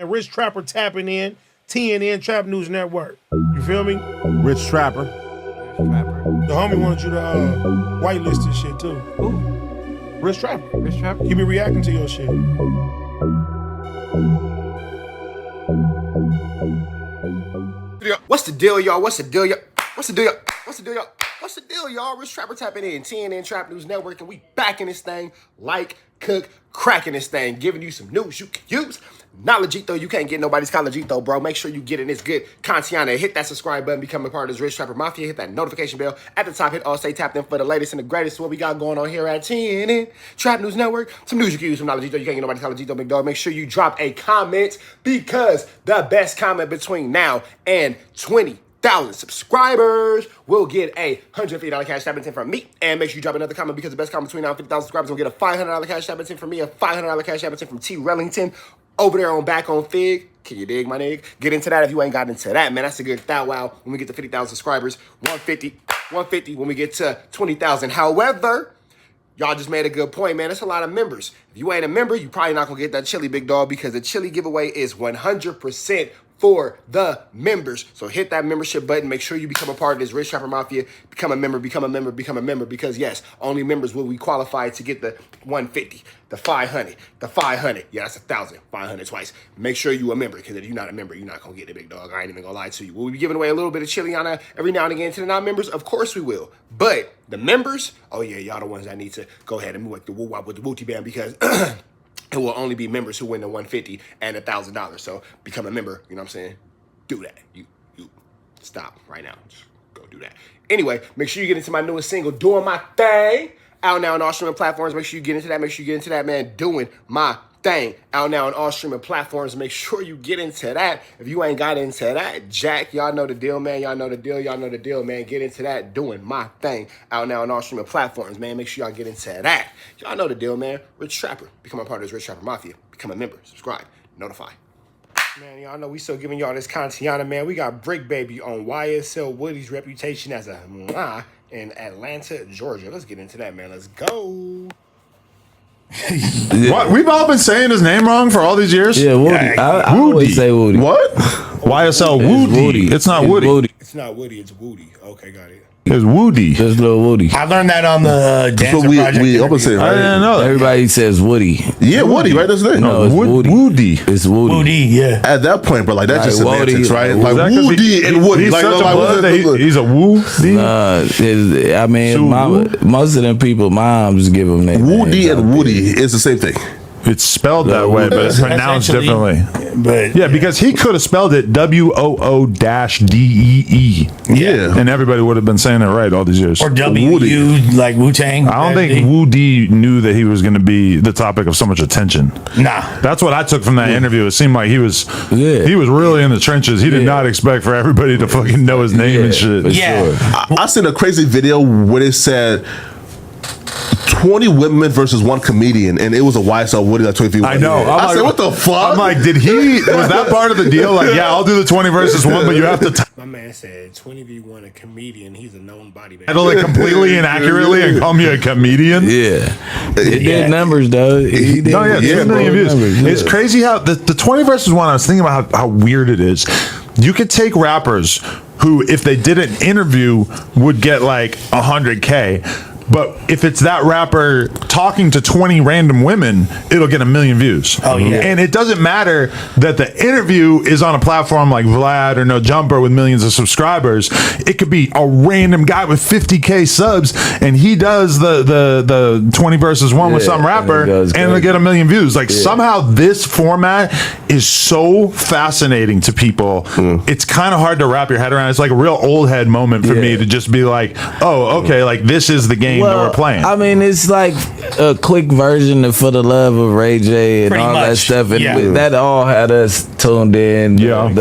And Rich Trapper tapping in, TNN Trap News Network. You feel me? Rich Trapper. The homie wanted you to whitelist this shit too. Who? Rich Trapper. Rich Trapper? He be reacting to your shit. What's the deal, y'all? What's the deal, y'all? What's the deal, y'all? What's the deal, y'all? What's the deal, y'all? Rich Trapper tapping in, TNN Trap News Network, and we back in this thing like, cook, cracking this thing, giving you some news you can use. Knowledgeito, you can't get nobody's college-ito, bro. Make sure you get in this good content. Hit that subscribe button, become a part of this Rich Trapper Mafia. Hit that notification bell at the top. Hit all, stay tapped in for the latest and the greatest. What we got going on here at TNN Trap News Network. Some news you can use, some knowledgeito. You can't get nobody's college-ito, big dog. Make sure you drop a comment, because the best comment between now and 20,000 subscribers will get a $150 cash tap in from me. And make sure you drop another comment, because the best comment between now and 50,000 subscribers will get a $500 cash tap in from me, a $500 cash tap in from T. Rellington over there on Back on Fig. Can you dig, my nigga? Get into that if you ain't got into that, man. That's a good thou wow when we get to 50,000 subscribers. 150 when we get to 20,000. However, y'all just made a good point, man. That's a lot of members. If you ain't a member, you probably not gonna get that chili, big dog, because the chili giveaway is 100% for the members. So hit that membership button. Make sure you become a part of this Rich Trapper Mafia. Become a member, become a member, become a member. Because yes, only members will be qualified to get the 150, the 500, the 500. Yeah, that's 1,000, 500 twice. Make sure you a member, because if you're not a member, you're not gonna get the big dog. I ain't even gonna lie to you. Will we be giving away a little bit of chili on every now and again to the non-members? Of course we will. But the members, oh yeah, y'all the ones that need to go ahead and move like the woo-wop with the booty band, because it will only be members who win the 150 and $1,000. So become a member, you know what I'm saying? Do that. You stop right now. Just go do that. Anyway, make sure you get into my newest single, Doing My Thing. Out now on all streaming platforms. Make sure you get into that. Make sure you get into that, man. Doing My Thing. Out now on all streaming platforms. Make sure you get into that. If you ain't got into that, Jack, y'all know the deal, man. Y'all know the deal. Y'all know the deal, man. Get into that. Doing My Thing. Out now on all streaming platforms, man. Make sure y'all get into that. Y'all know the deal, man. Rich Trapper. Become a part of this Rich Trapper Mafia. Become a member. Subscribe. Notify. Man, y'all know we still giving y'all this content, man. We got Bricc, baby, on YSL Woody's reputation as a mwah in Atlanta, Georgia. Let's get into that, man. Let's go. What? We've all been saying his name wrong for all these years? Yeah, Woody. I always say Woody. What? YSL Woody. It's not Woody. It's not Woody, it's Woody. Okay, got it. It's Woody. Just little Woody. I learned that on the Dancer Project. We always say, right? I didn't know that. Everybody says Woody. Yeah, Woody, right? That's it. No, it's Woody. Woody. It's Woody. Woody, yeah. At that point, bro, like that's just Woody, semantics, right? like, Like Woody and Woody. He's Like, such a blood that he's a woo. I mean, most of them people, moms give them names. Woody and Woody is the same thing. It's spelled that way, but it's pronounced actually, differently. But Yeah, because he could have spelled it WOO-DEE. Yeah. And everybody would have been saying it right all these years. or WU, like Wu-Tang. I don't think Woody knew that he was going to be the topic of so much attention. Nah. That's what I took from that interview. It seemed like he was really in the trenches. He did not expect for everybody to fucking know his name and shit. Yeah. Sure. I seen a crazy video where it said 20 women versus one comedian, and it was a YSL Woody like 20 feet away. I know. I said, what the fuck? I'm like, was that part of the deal? Like, yeah, I'll do the 20 versus 1, but you have to My man said 20v1 a comedian. He's a known body man. handle it completely inaccurately and call me a comedian. Yeah. It did numbers, though. He did. No, yeah, 2 million views. It's crazy how the 20 versus 1, I was thinking about how weird it is. You could take rappers who, if they did an interview, would get like 100K. But if it's that rapper talking to 20 random women, it'll get 1 million views. Oh, yeah. And it doesn't matter that the interview is on a platform like Vlad or No Jumper with millions of subscribers. It could be a random guy with 50K subs, and he does the 20 versus 1 with some rapper, and it'll get 1 million views. Like, somehow this format is so fascinating to people. It's kind of hard to wrap your head around. It's like a real old head moment for me to just be like, oh, okay, like this is the game that we're playing. I mean, it's like a quick version of For the Love of Ray J and Pretty all that much, stuff. And yeah. that all had us tuned in. Yeah.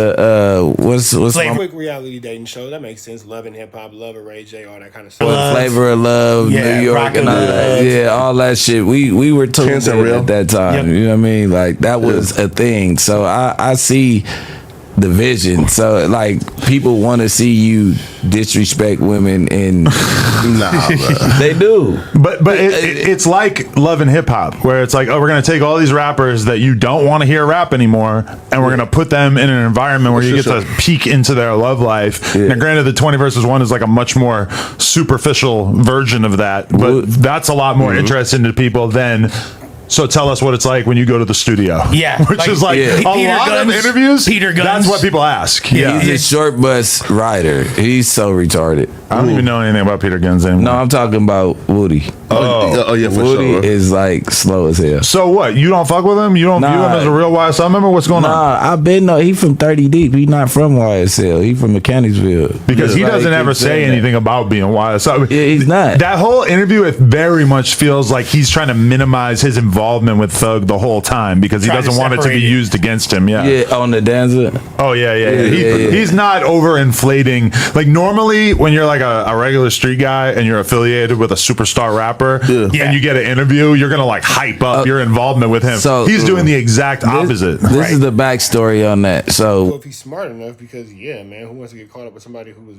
What's Quick reality dating show. That makes sense. Love and hip hop, Love of Ray J, all that kind of stuff. Flavor of Love, Yeah, New York, Rock and of all that. Love. Yeah, all that shit. We were tuned Chance in and Real. at that time. Yep. You know what I mean? Like, that was a thing. So I see the vision. So like people want to see you disrespect women, and they do. But it's like Love and Hip Hop, where it's like, oh, we're gonna take all these rappers that you don't want to hear rap anymore, and we're gonna put them in an environment where you get to peek into their love life. Now, granted, the 20 versus 1 is like a much more superficial version of that, but that's a lot more interesting to people than. So tell us what it's like when you go to the studio. Yeah. Which is like a lot of interviews. Peter Guns. That's what people ask. Yeah. He's a short bus rider. He's so retarded. I don't even know anything about Peter Guns anymore. No, I'm talking about Woody. Oh yeah, for Woody sure. is like slow as hell. So what? You don't fuck with him? You don't view him as a real YSL member? What's going on? Nah, he from 30 Deep. He not from YSL. He from Mechanicsville. Because he doesn't ever say anything about being YSL. Yeah, he's not. That whole interview, it very much feels like he's trying to minimize his involvement with Thug the whole time because he doesn't want it to be used against him. Yeah, on the dancer. Oh yeah. He's not overinflating. Like normally when you're like a regular street guy and you're affiliated with a superstar rapper and you get an interview, you're gonna like hype up your involvement with him. So he's doing the exact opposite. This is the backstory on that. So Well, if he's smart enough, because yeah, man, who wants to get caught up with somebody who was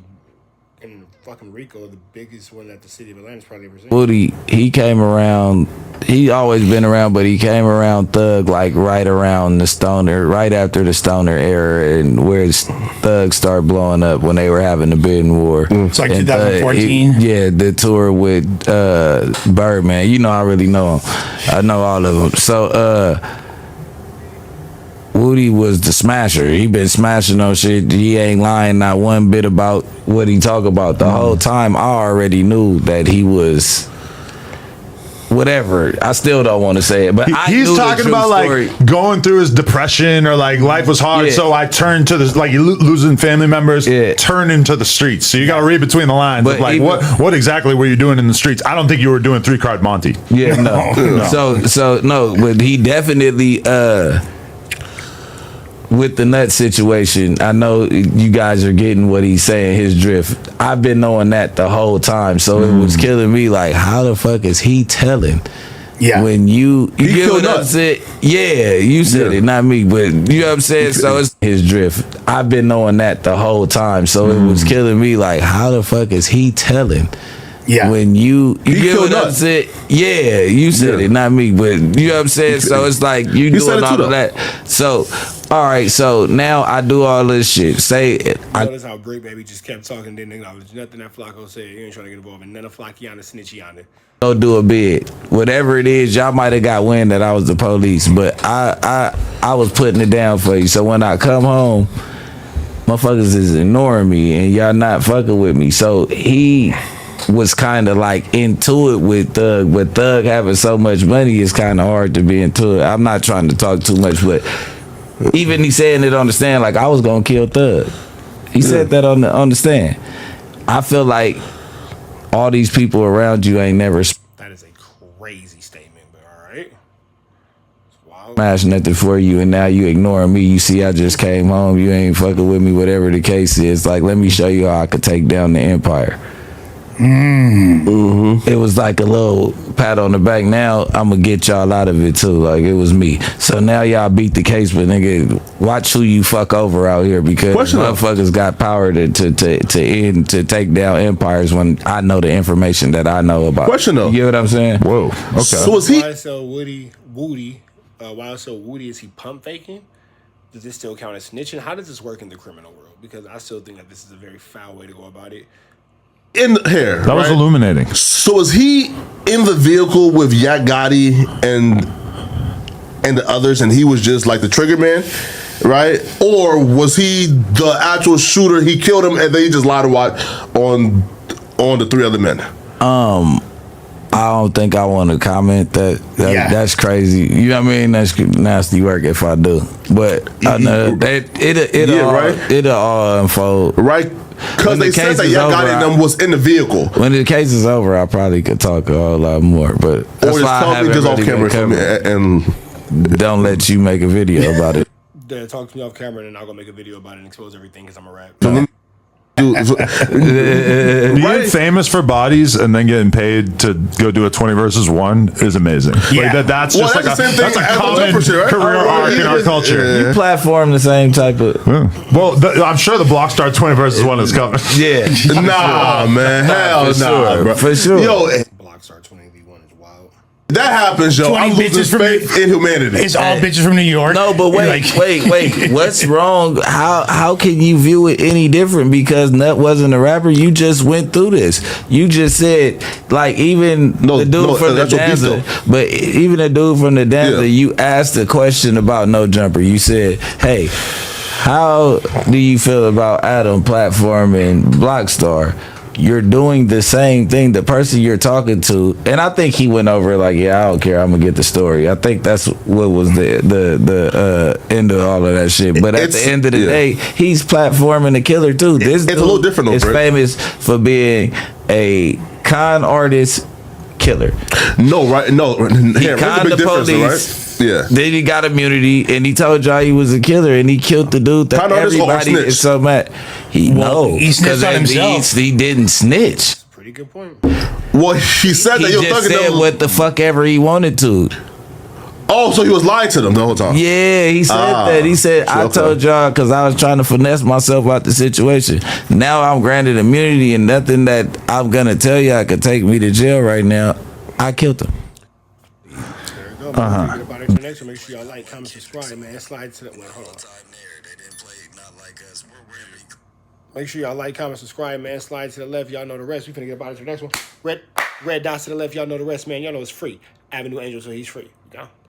in fucking Rico, the biggest one that the city of Atlanta's probably ever seen? Woody, he came around. He always been around, but he came around Thug like right around the Stoner, right after the Stoner era, and where Thug started blowing up when they were having the bidding war. It's like And, 2014. the tour with Birdman. You know, I really know him. I know all of them. So Woody was the smasher. He been smashing on shit. He ain't lying not one bit about what he talk about. The whole time I already knew that he was whatever. I still don't want to say it, but He's talking about like going through his depression or like life was hard, so I turned to this, like losing family members, turn into the streets. So you got to read between the lines. But of like what exactly were you doing in the streets? I don't think you were doing 3 Card Monty. Yeah, no. So no, but he definitely with the nut situation, I know you guys are getting what he's saying, his drift. I've been knowing that the whole time, so it was killing me. Like, how the fuck is he telling? Yeah. When you get what I'm saying? Yeah, you said it, not me, but you know what I'm saying? So it's his drift. I've been knowing that the whole time, so it was killing me. Like, how the fuck is he telling? Yeah. When you get what I'm saying? Yeah, you said it, not me, but you know what I'm saying? So it's like you doing all of that. So, all right, so now I do all this shit. Notice how Bricc Baby just kept talking, didn't acknowledge nothing that Flacco said. You ain't trying to get involved in none of Flacciana, Snitchiana. Go do a bid. Whatever it is, y'all might have got wind that I was the police, but I was putting it down for you. So when I come home, motherfuckers is ignoring me and y'all not fucking with me. So he was kind of like into it with Thug, but Thug having so much money is kind of hard to be into it. I'm not trying to talk too much, but even he saying it on the stand, like I was gonna kill Thug. He said that on the stand. I feel like all these people around you ain't never That is a crazy statement, but all right. Wow. smashed nothing for you, and now you ignoring me. You see, I just came home. You ain't fucking with me, whatever the case is. Like, let me show you how I could take down the empire. It was like a little pat on the back. Now I'm gonna get y'all out of it too. Like it was me. So now y'all beat the case, but nigga, watch who you fuck over out here because motherfuckers got power to take down empires when I know the information that I know about. Question though. You get what I'm saying? Whoa. Okay. So was he? YSL Woody, is he pump faking? Does this still count as snitching? How does this work in the criminal world? Because I still think that this is a very foul way to go about it. In the hair. That was illuminating. So was he in the vehicle with Yak Gotti and the others, and he was just like the trigger man, right? Or was he the actual shooter? He killed him, and then he just lied to watch on the 3 other men. I don't think I want to comment that's crazy. You know what I mean? That's nasty work if I do. But it'll all unfold. Right? Because they said that Yak Gotti and them was in the vehicle. When the case is over, I probably could talk a whole lot more. But that's or why just talk me just off camera for me and don't let you make a video about it. Talk to me off camera, and then I'll go make a video about it and expose everything because I'm a rap. Being famous for bodies and then getting paid to go do a 20 versus 1 is amazing. Yeah. Like that's Well, just that's like the same thing that's a as the common jumper shit, right? career Oh, arc in our yeah. culture. You platform the same type of. Well, I'm sure the Block Star 20 versus 1 is coming. Yeah. Nah, man, hell For nah, sure, bro. for sure. Yo, Block Star 20v1 is wild. that happens, yo. 20 I'm bitches losing from faith in humanity. It's all bitches from New York. No, but wait, Like- wait. What's wrong? How can you view it any different? Because Nut wasn't a rapper. You just went through this. You just said like even the dude from the that's your beef, dancer, though. but even the dude from the dancer, Yeah. you asked a question about No Jumper. You said, "Hey, how do you feel about Adam platforming Blockstar?" You're doing the same thing. The person you're talking to, and I think he went over it like, yeah, I don't care. I'm gonna get the story. I think that's what was the end of all of that shit. But at It's- the end of the yeah. day, he's platforming the killer too. This It's a little different though, is Bricc. famous for being a con artist killer. No, right? No, He yeah, there's a conned big the difference, though, police. right? Yeah. Then he got immunity, and he told y'all he was a killer, and he killed the dude that Con artist or everybody snitch? is so mad. He he snitched on himself. He didn't snitch. Pretty good point. Well, he said He that you're just thugging said them. what the fuck ever he wanted to. Oh, so he was lying to them the whole time. Yeah, he said that. He said, I okay. told y'all because I was trying to finesse myself out the situation. Now I'm granted immunity, and nothing that I'm going to tell y'all could take me to jail right now. I killed him. There you go. Get about it for next one. Make sure y'all like, comment, subscribe, man. Slide to that. Wait, hold on. Make sure y'all like, comment, subscribe, man. Slide to the left. Y'all know the rest. We finna get about it to the next one. Red dots to the left. Y'all know the rest, man. Y'all know it's free. Avenue Angel, so he's free. You know?